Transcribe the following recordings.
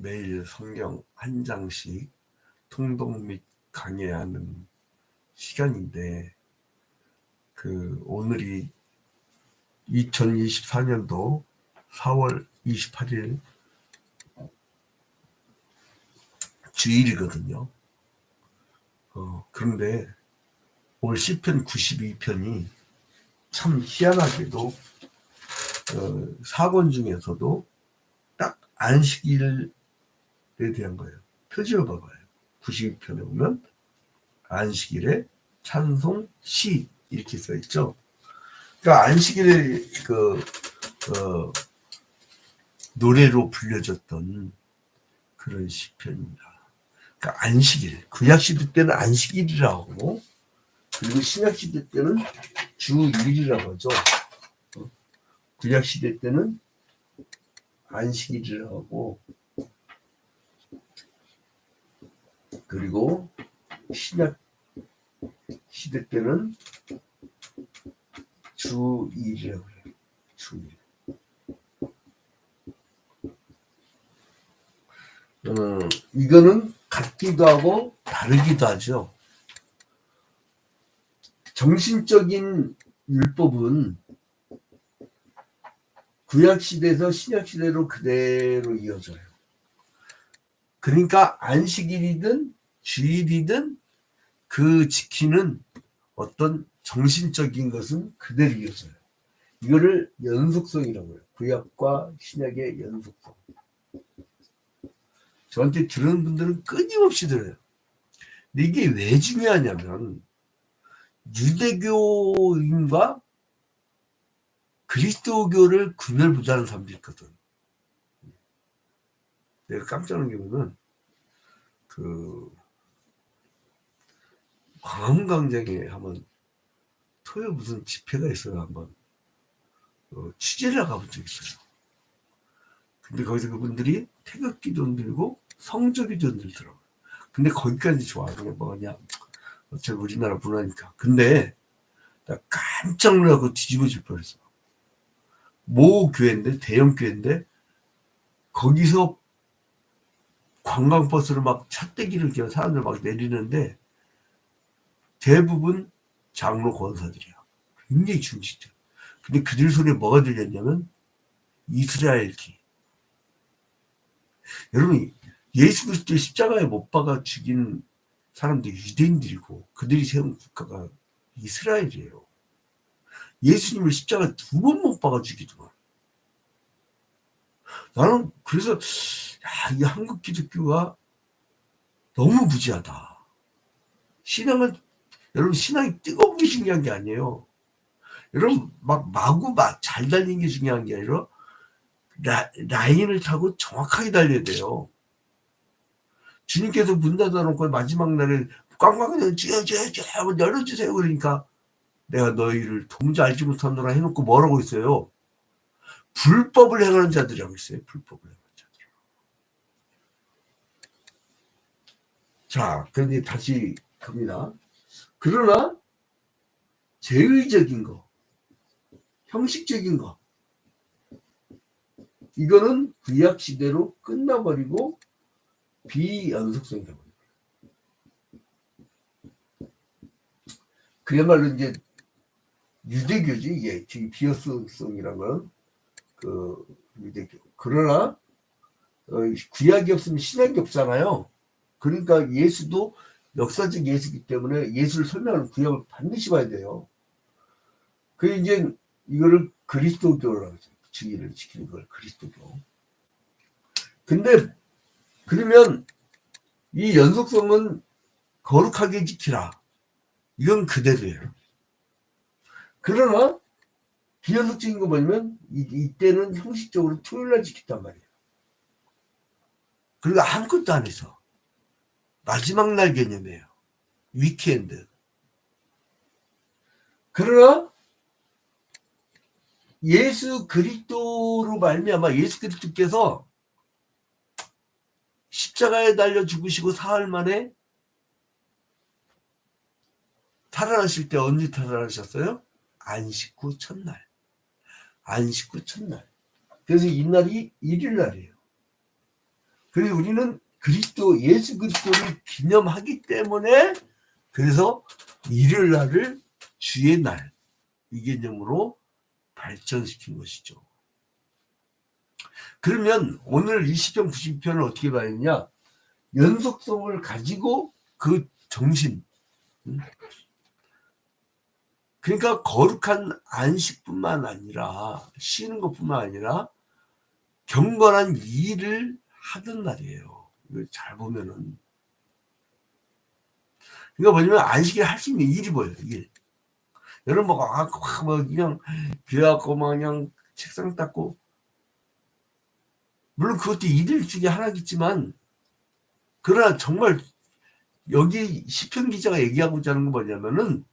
매일 성경 한 장씩 통독 및 강해하는 시간인데, 오늘이 2024년도 4월 28일 주일이거든요. 그런데 오늘 시편 92편이 참 희한하게도 4권 중에서도 딱 안식일에 대한 거예요. 표지어 봐봐요. 92편에 보면 안식일에 찬송 시 이렇게 써 있죠. 그러니까 안식일에 노래로 불려졌던 그런 시편입니다. 그러니까 안식일, 구약 시대 때는 안식일이라고, 그리고 신약 시대 때는 주일이라고 하죠. 구약 시대 때는 안식일이라고 하고, 그리고 신약 시대 때는 주일이라고 그래요. 주일. 이거는 같기도 하고 다르기도 하죠. 정신적인 율법은 구약 시대에서 신약 시대로 그대로 이어져요. 그러니까 안식일이든 주일이든 그 지키는 어떤 정신적인 것은 그대로 이어져요. 이거를 연속성이라고 해요. 구약과 신약의 연속성. 저한테 들은 분들은 끊임없이 들어요. 근데 이게 왜 중요하냐면 유대교인과 그리스도교를 구별부자는 사람들이 있거든. 내가 깜짝 놀란 게 보면 광화문광장에 한번 토요 무슨 집회가 있어요. 한번 취재를 가본 적이 있어요. 근데 거기서 그분들이 태극기도 들고 성조기도 들더라고요. 근데 거기까지 좋아. 그게 뭐냐. 어차피 우리나라 문화니까. 근데 나 깜짝 놀라고 뒤집어질 뻔했어. 모 교회인데, 대형 교회인데, 거기서 관광버스를 막 찻대기를 끼워 사람들 막 내리는데, 대부분 장로 권사들이야. 굉장히 중시죠. 근데 그들 소리에 뭐가 들렸냐면, 이스라엘기. 여러분, 예수 그리스도의 십자가에 못 박아 죽인 사람들이 유대인들이고, 그들이 세운 국가가 이스라엘이에요. 예수님을 십자가에 2번 못 박아 죽이더만. 나는 그래서 이 한국 기독교가 너무 무지하다. 신앙은, 여러분, 신앙이 뜨거운 게 중요한 게 아니에요. 여러분, 마구 잘 달리는 게 중요한 게 아니라 라인을 타고 정확하게 달려야 돼요. 주님께서 문 닫아놓고 마지막 날에 꽝꽝 열어주세요. 그러니까 내가 너희를 도무지 알지 못하노라 해놓고 뭐라고 있어요? 불법을 행하는 자들이라고 있어요. 불법을 행하는 자들. 자, 그런데 다시 갑니다. 그러나 제의적인 거, 형식적인 거, 이거는 구약 시대로 끝나버리고 비연속성이라고 합니다. 그야말로 이제 유대교지, 이게 비연속성이란 건 유대교. 그러나 구약이 없으면 신약이 없잖아요. 그러니까 예수도 역사적 예수이기 때문에 예수를 설명하는 구약을 반드시 봐야 돼요. 그 이제 이거를 그리스도교라고 하죠. 주의를 지키는 걸 그리스도교. 근데 그러면 이 연속성은 거룩하게 지키라. 이건 그대로예요. 그러나 비연속적인 거 보면 이때는 형식적으로 토요일날 지켰단 말이에요. 그리고 아무것도 안 해서 마지막 날 개념이에요. 위켄드. 그러나 예수 그리스도로 말미암아 예수 그리스도께서 십자가에 달려 죽으시고 사흘 만에 살아나실 때 언제 살아나셨어요? 안식 후 첫날. 안식 후 첫날. 그래서 이 날이 1일 날이에요. 그래서 우리는 예수 그리스도를 기념하기 때문에 그래서 일요일 날을 주의 날 이 개념으로 발전시킨 것이죠. 그러면 오늘 20편 90편을 어떻게 봐야겠냐? 연속성을 가지고 그 정신, 그러니까 거룩한 안식뿐만 아니라 쉬는 것뿐만 아니라 경건한 일을 하던 날이에요. 이걸 잘 보면은. 그러니까 뭐냐면 안식일 할 수 있는 일이 뭐예요? 일. 여러분 막 그냥 귀하고 막 그냥 책상 닦고, 물론 그것도 일일 중에 하나겠지만, 그러나 정말 여기 시편 기자가 얘기하고자 하는 건 뭐냐면은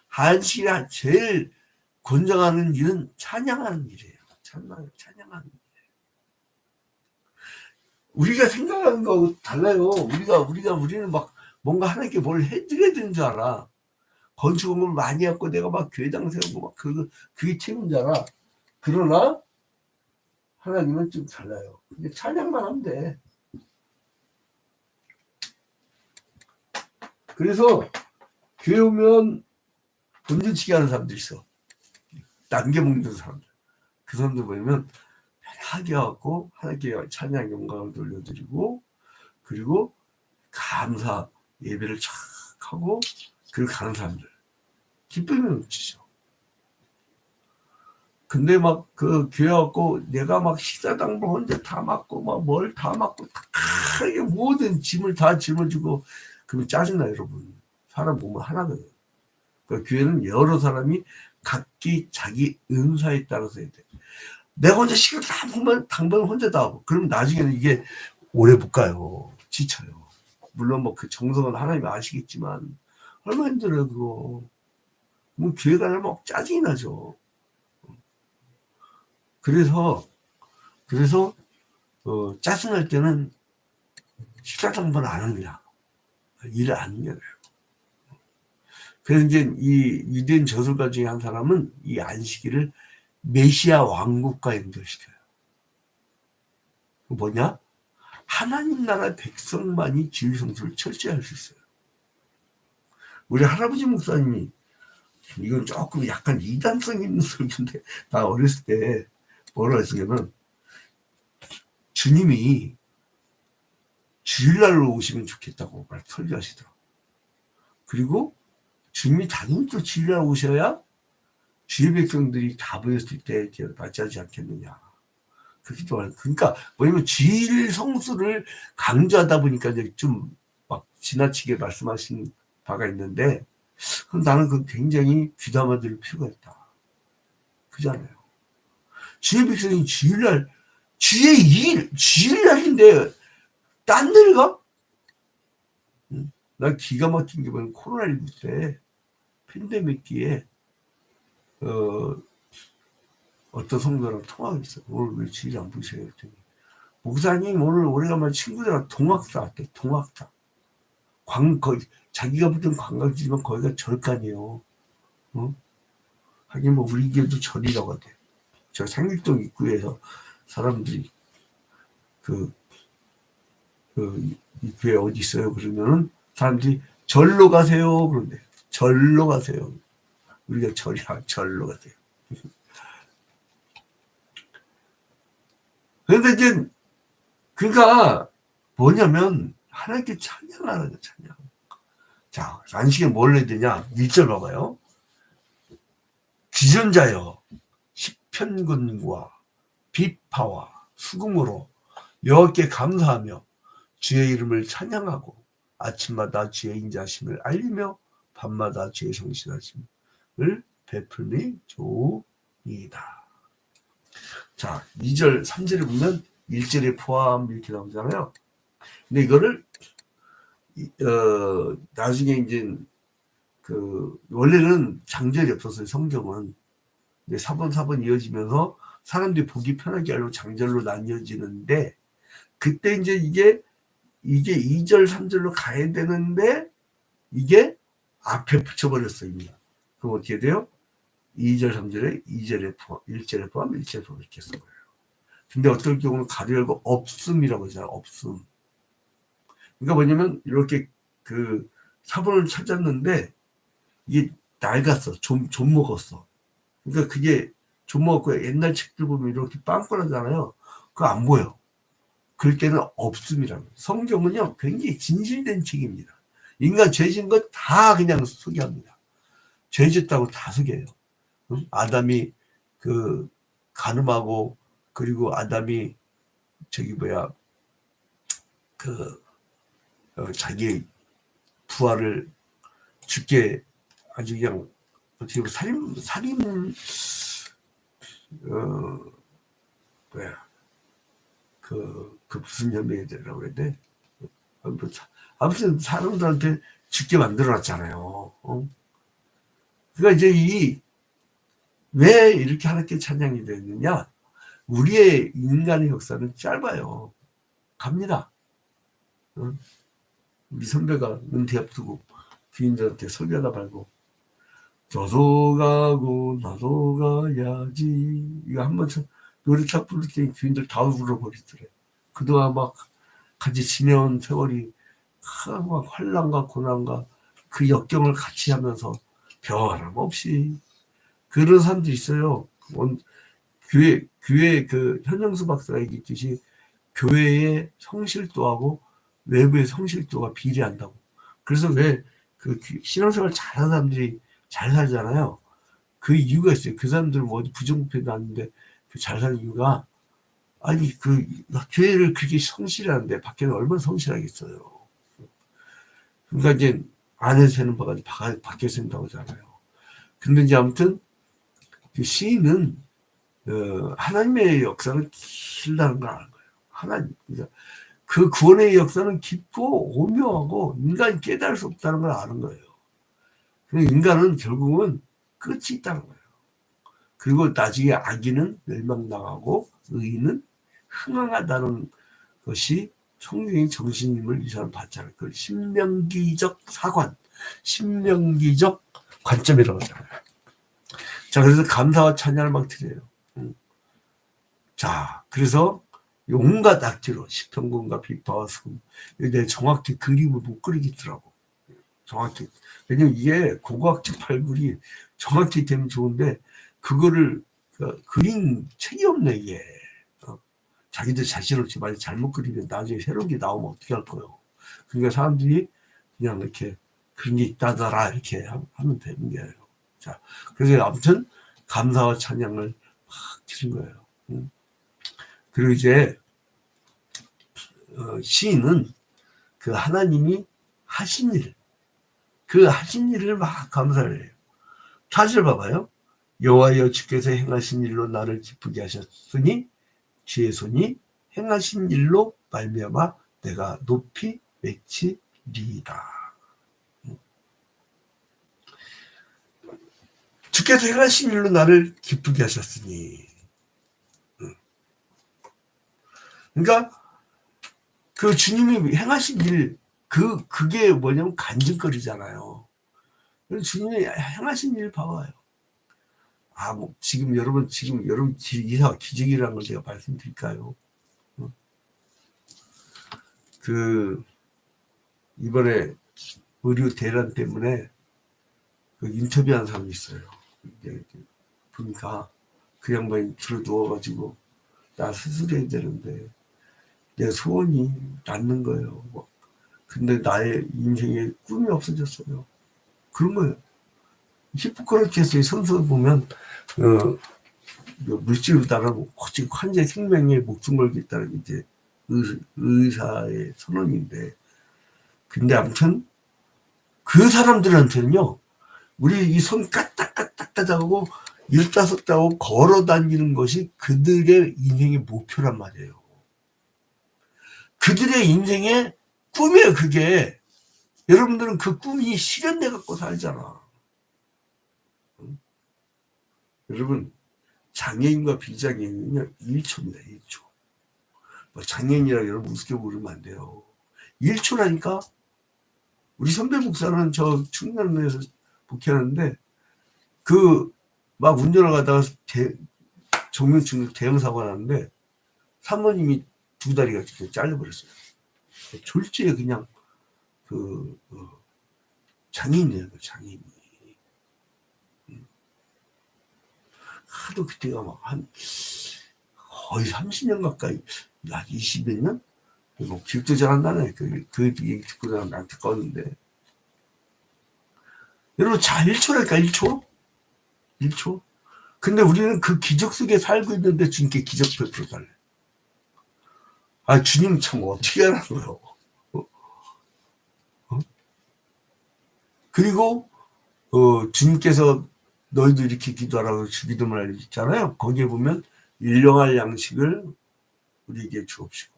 안식일에 제일 권장하는 일은 찬양하는 일이에요. 찬양하는 일. 우리가 생각하는 거하고 달라요. 우리는 막 뭔가 하나님께 뭘 해드려야 되는 줄 알아. 건축을 많이 했고 내가 막 교회당 세우고 막 그게 책임인 줄 알아. 그러나 하나님은 좀 달라요. 근데 찬양만 하면 돼. 그래서 교회 오면 본전치기 하는 사람들 있어. 남겨먹는 사람들. 그 사람들 보면 편하게 하고 하나님께 찬양 영광을 돌려드리고, 그리고 감사 예배를 쫙 하고 그리고 가는 사람들 기쁨이 넘치죠. 근데 막 그 교회 왔고 내가 막 식사당도 혼자 다 맡고 막 뭘 다 맡고 다 모든 짐을 다 짊어지고 그러면 짜증나. 여러분, 사람 몸은 하나거든. 그러니까 교회는 여러 사람이 각기 자기 은사에 따라서 해야 돼. 내가 혼자 식을 다 보면 당번 혼자 다 하고 그러면 나중에는 이게 오래 못 가요. 지쳐요. 물론 뭐 그 정성은 하나님이 아시겠지만 얼마나 힘들어요 그거. 뭐 교회 가면 막 짜증이 나죠. 그래서 짜증날 때는 식사도 한번 안 하는 거야. 일을 안 하는 거예요. 그래서 이제 이 유대인 저술가 중에 한 사람은 이 안식일을 메시아 왕국과 연결시켜요. 뭐냐? 하나님 나라 백성만이 주일 성수를 철저히 할 수 있어요. 우리 할아버지 목사님이, 이건 조금 약간 이단성 있는 소리인데, 나 어렸을 때 뭐라 하시냐면, 주님이 주일날로 오시면 좋겠다고 말 설교하시더라고요. 그리고 주님이 당연히 또 주일날 오셔야 주의 백성들이 다 모였을 때 맞이하지 않겠느냐. 그렇기도 하고. 그러니까 뭐냐면 주일 성수를 강조하다 보니까 이제 좀 막 지나치게 말씀하신 바가 있는데, 그럼 나는 그 굉장히 귀담아 들을 필요가 있다. 그잖아요. 주의 백성이 주일날, 주일날인데 딴 데를 가? 난 기가 막힌 게 뭐냐면 코로나19 때 팬데믹기에 어떤 성도랑 통화가 있어요. 오늘 왜 주일 안 보셔요? 했더니 목사님 오늘 오래간만에 친구들이랑 동학사 왔대. 동학사. 자기가 붙은 관광지지만 거기가 절간이에요. 하긴 뭐 우리 교회도 절이라고 하대. 저 상일동 입구에서 사람들이 이 교회 어디 있어요? 그러면은 사람들이 절로 가세요. 그런데 절로 가세요. 우리가 절로 가세요. 그런데 이제 그가 뭐냐면 하나님께 찬양하는 거야. 찬양. 자, 안식에 뭘 해야 되냐? 1절 봐봐요. 기전자여 시편군과 비파와 수금으로 여호와께 감사하며 주의 이름을 찬양하고 아침마다 주의 인자심을 알리며 밤마다 주의 성실하심을 베풀미 좋으이다. 자, 2절 3절에 보면 1절에 포함 이렇게 나오잖아요. 근데 이거를 나중에 이제 원래는 장절이 없었어요. 성경은. 4번 이어지면서 사람들이 보기 편하게 하려고 장절로 나뉘어지는데, 그때 이제 이게 2절 3절로 가야 되는데 이게 앞에 붙여버렸어요. 이미. 그럼 어떻게 돼요? 2절 3절에 2절에 포함 1절에 포함 1절에 포함 이렇게 써요. 근데 어떨 경우는 가로 열고 없음이라고 하잖아요. 없음. 그러니까 뭐냐면 이렇게 그 사본을 찾았는데 이게 낡았어. 좀 먹었어. 그러니까 그게 좀 먹었고 옛날 책들 보면 이렇게 빵꾸나잖아요. 그거 안 보여. 그럴 때는 없음이라고. 성경은요 굉장히 진실된 책입니다. 인간 죄진 것 다 그냥 소개합니다. 죄졌다고 다 소개해요. 아담이 그 간음하고 그리고 아담이 저기 뭐야 그 자기 부하를 죽게 아주 그냥 어떻게 보면 살인 뭐야 그 무슨 혐의에 되라고 해야 돼? 아무튼 사람들한테 죽게 만들어놨잖아요. 그러니까 이제 왜 이렇게 하나님께 찬양이 됐느냐? 우리의 인간의 역사는 짧아요. 갑니다. 우리 선배가 은퇴 앞두고 귀인들한테 설교하다 말고 너도 가고 나도 가야지 이거 한번 노래 딱 부를 때 귀인들 다 울어버리더래. 그동안 막 같이 지내온 세월이 막 환난과 고난과 그 역경을 같이 하면서 변함없이 그런 사람들이 있어요. 교회 그 현영수 박사가 얘기했듯이 교회의 성실도하고 외부의 성실도가 비례한다고. 그래서 왜 그 신앙생활 잘하는 사람들이 잘 살잖아요. 그 이유가 있어요. 그 사람들은 뭐 어디 부정부패도 아닌데 잘 사는 이유가 아니 그 교회를 그렇게 성실하는데 밖에는 얼마나 성실하겠어요. 그러니까 이제 안에서 새는 바가 밖에서 샌다고 하잖아요. 근데 이제 아무튼 그 시인은 하나님의 역사는 길다는 걸 아는 거예요. 하나님. 그러니까 그 구원의 역사는 깊고 오묘하고 인간이 깨달을 수 없다는 걸 아는 거예요. 인간은 결국은 끝이 있다는 거예요. 그리고 나중에 악인은 멸망당하고 의인은 흥황하다는 것이 성경의 정신임을 이 사람 봤잖아요. 그걸 신명기적 사관, 신명기적 관점이라고 하잖아요. 자, 그래서 감사와 찬양을 막 드려요. 자, 그래서 온갖 악기로 시편군과 비파와 수금. 근데 정확히 그림을 못 그리겠더라고. 정확히. 왜냐면 이게 고고학적 발굴이 정확히 되면 좋은데 그거를 그린 책이 없네 이게. 자기들 자신 없이 많이 잘못 그리면 나중에 새로운 게 나오면 어떻게 할 거예요. 그러니까 사람들이 그냥 이렇게 그런 게 있다더라 이렇게 하면 되는 거예요. 자, 그래서 아무튼 감사와 찬양을 막 드린 거예요. 그리고 이제 시인은 그 하나님이 하신 일, 그 하신 일을 막 감사를 해요. 4절 봐봐요. 여호와여 주께서 행하신 일로 나를 기쁘게 하셨으니 주의 손이 행하신 일로 말미암아 내가 높이 외치리이다. 주께서 행하신 일로 나를 기쁘게 하셨으니. 그러니까 그 주님이 행하신 일, 그게 뭐냐면 간증거리잖아요. 주님이 행하신 일 봐봐요. 뭐 지금 여러분 이사 기적이라는 걸 제가 말씀드릴까요? 이번에 의료 대란 때문에 인터뷰한 사람이 있어요. 보니까 그 양반이 들어 누워가지고 나 수술해야 되는데 내 소원이 낫는 거예요. 근데 나의 인생에 꿈이 없어졌어요. 그런 거예요. 히포크라테스의 선서 보면 물질로 따르고 오직 환자의 생명에 목숨 걸겠다는 이제 의사의 선언인데, 근데 아무튼 그 사람들한테는요, 우리 이 손 까딱까딱하고 15다고 걸어 다니는 것이 그들의 인생의 목표란 말이에요. 그들의 인생의 꿈이에요, 그게. 여러분들은 그 꿈이 실현돼 갖고 살잖아. 여러분, 장애인과 비장애인은요, 1초입니다, 1초. 장애인이라 여러분 우습게 부르면 안 돼요. 1초라니까? 우리 선배 목사는 저 충남에서 목회하는데, 막 운전을 가다가 정면충 대형 사고가 났는데, 사모님이 두 다리가 잘려버렸어요. 졸지에 그냥 장인이에요, 장인이. 하도 그때가 막 거의 30년 가까이, 20몇 년? 뭐 기억도 잘 안 나네. 그 얘기 듣고 나한테 껐는데. 여러분, 자, 1초랄까, 1초? 1초? 근데 우리는 그 기적 속에 살고 있는데 주님께 기적 베풀어 달래. 주님 참 어떻게 하는 거요? 그리고, 주님께서 너희도 이렇게 기도하라고 기도를 알려줬잖아요. 거기에 보면, 일용할 양식을 우리에게 주옵시고.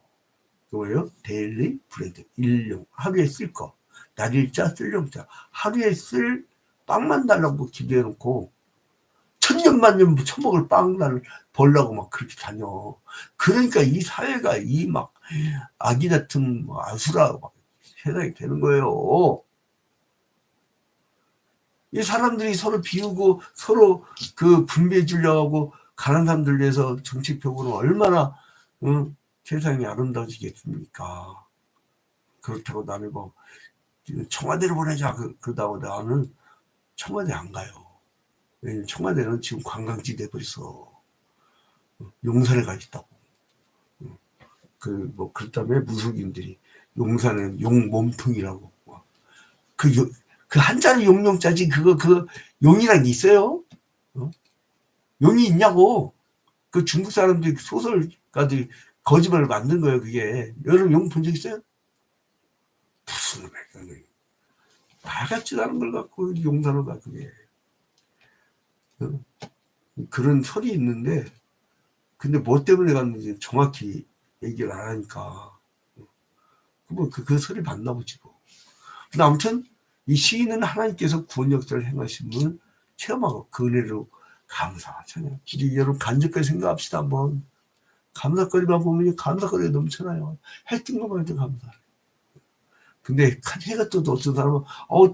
뭐예요? 데일리 브레드. 일용. 하루에 쓸 거. 날일자, 쓸용자. 하루에 쓸 빵만 달라고 기도해놓고, 천년만년 처먹을 빵을 벌라고 막 그렇게 다녀. 그러니까 이 사회가 이 막 아기 같은 아수라 막 세상이 되는 거예요. 이 사람들이 서로 비우고 서로 그 분배해 주려고 하고 가난한 사람들 위해서 정치적으로 얼마나 세상이 아름다워지겠습니까? 그렇다고 나는 뭐 청와대로 보내자 그러다고 나는 청와대 안 가요. 왜냐면 청와대는 지금 관광지 돼버렸어. 용산에 가 있다고. 그렇다며 무속인들이 용산은 용 몸통이라고. 그 한자는 용용자지 그 용이란 게 있어요? 용이 있냐고. 그 중국 사람들이 소설가들이 거짓말을 만든 거예요, 그게. 여러분 용 본 적 있어요? 무슨 놈의 말 같지도 않은 걸 갖고 용산을 가, 그게. 그런 설이 있는데, 근데 뭐 때문에 갔는지 정확히 얘기를 안 하니까. 그 설이 맞나 보지 뭐. 근데 아무튼, 이 시인은 하나님께서 구원 역사를 행하심을 체험하고 그 은혜로 감사하잖아요. 우리 여러분 간절하게 생각합시다. 한번 감사거리만 보면 감사거리가 넘쳐나요. 해 뜬 것만 해도 감사해요. 근데 해가 떠도 어떤 사람은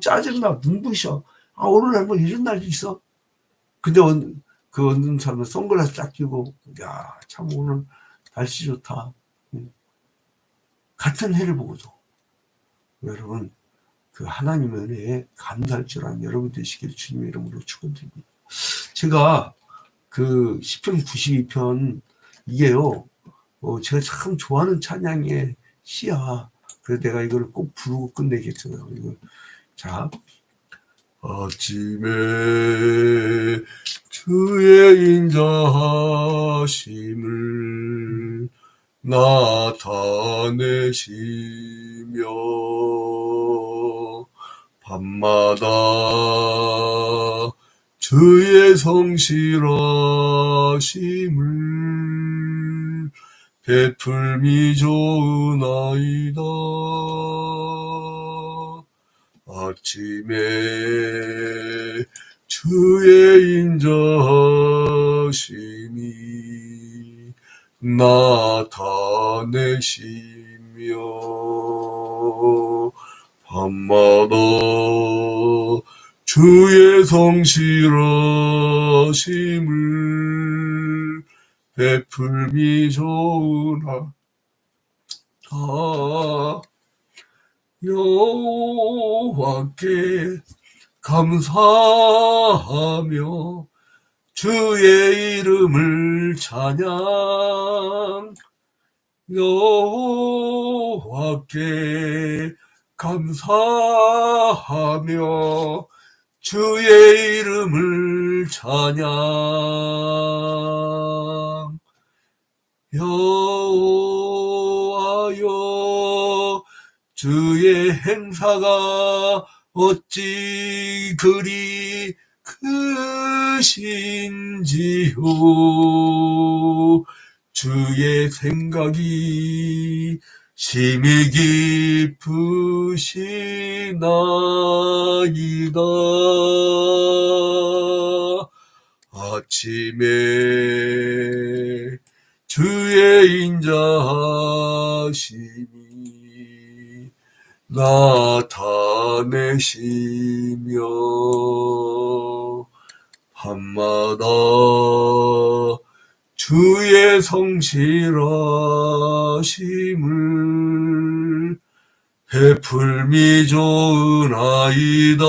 짜증나, 눈부셔. 오늘 날 뭐 이런 날이 있어. 근데 어느 사람은 선글라스 딱 끼고 참 오늘 날씨 좋다. 같은 해를 보고도 여러분 그 하나님의 은혜에 감사할 줄 아는 여러분 되시길 주님의 이름으로 축원드립니다. 제가 그 시편 92편 이게요. 제가 참 좋아하는 찬양의 시야. 그래서 내가 이걸 꼭 부르고 끝내겠어요. 자, 아침에 주의 인자하심을 나타내시며 밤마다 주의 성실하심을 베풀미 좋으나이다. 아침에 주의 인자하심이 나타내시며 밤마다 주의 성실하심을 베풀미 좋으나 여호와께 감사하며 주의 이름을 찬양. 여호와께 감사하며 주의 이름을 찬양. 여호와여 주의 행사가 어찌 그리 크신지요. 주의 생각이 심히 깊으시나이다. 아침에 주의 인자하심이 나타내시며 밤마다 주의 성실하심을 베풀미 좋으나이다.